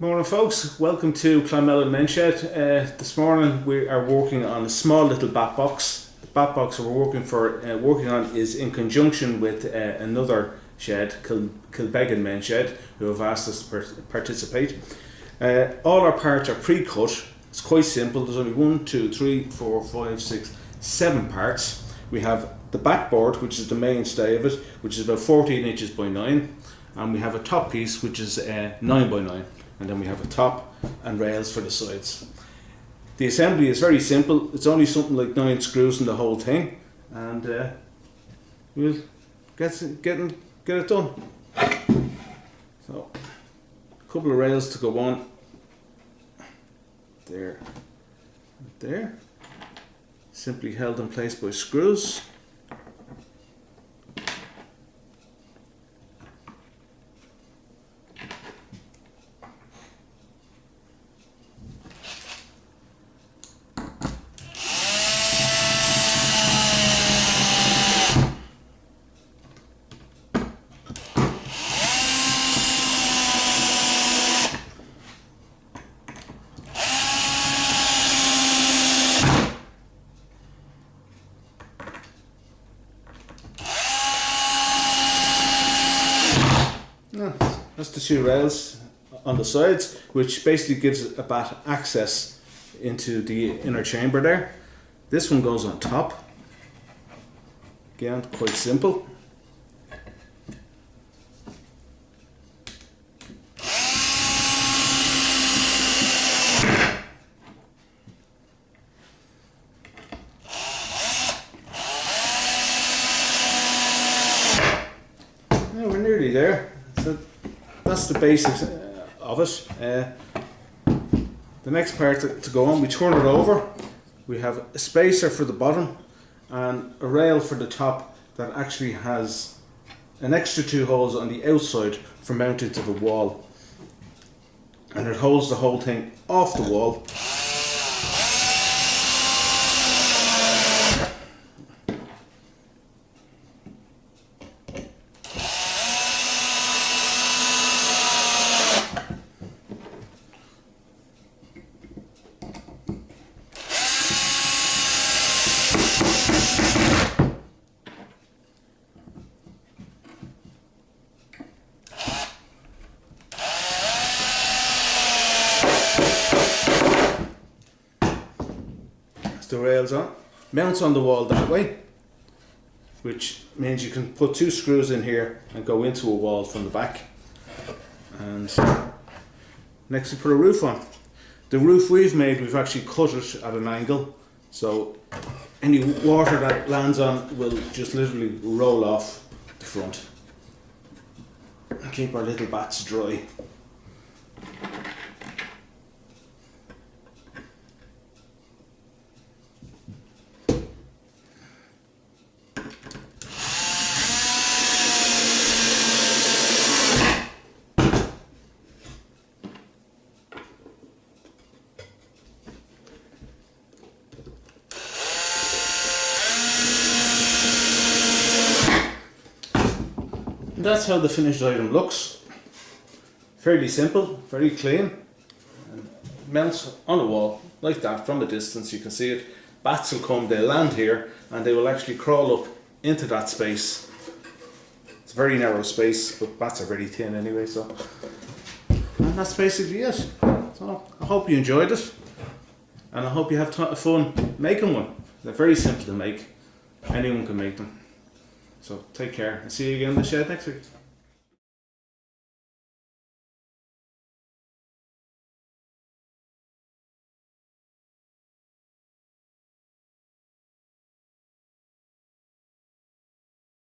Morning folks, welcome to Clonmellon Men's Shed. This morning we are working on a small little bat box. The bat box we're working on is in conjunction with another shed, Kilbeggan Men's Shed, who have asked us to participate. All our parts are pre-cut. It's quite simple. There's only 1, 2, 3, 4, 5, 6, 7 parts. We have the backboard, which is the mainstay of it, which is about 14 inches by 9, and we have a top piece which is 9 by 9. And then we have a top and rails for the sides. The assembly is very simple. It's only something like 9 screws in the whole thing, and we'll get it done. So, a couple of rails to go on. There, and there. Simply held in place by screws. That's the 2 rails on the sides, which basically gives a bat access into the inner chamber there. This one goes on top. Again, quite simple. Now we're nearly there. So that's the basics of it. The next part to go on, we turn it over. We have a spacer for the bottom and a rail for the top that actually has an extra 2 holes on the outside for mounting to the wall. And it holds the whole thing off the wall. The rails on, mounts on the wall that way, which means you can put 2 screws in here and go into a wall from the back. And next we put a roof on. The roof we've made, we've actually cut it at an angle, so any water that lands on will just literally roll off the front and keep our little bats dry. That's how the finished item looks. Fairly simple, very clean, and mounts on a wall like that from a distance. You can see it. Bats will come, they'll land here, and they will actually crawl up into that space. It's a very narrow space, but bats are very thin anyway, so. And that's basically it. So I hope you enjoyed it, and I hope you have fun making one. They're very simple to make. Anyone can make them. So take care and see you again in the shed next week.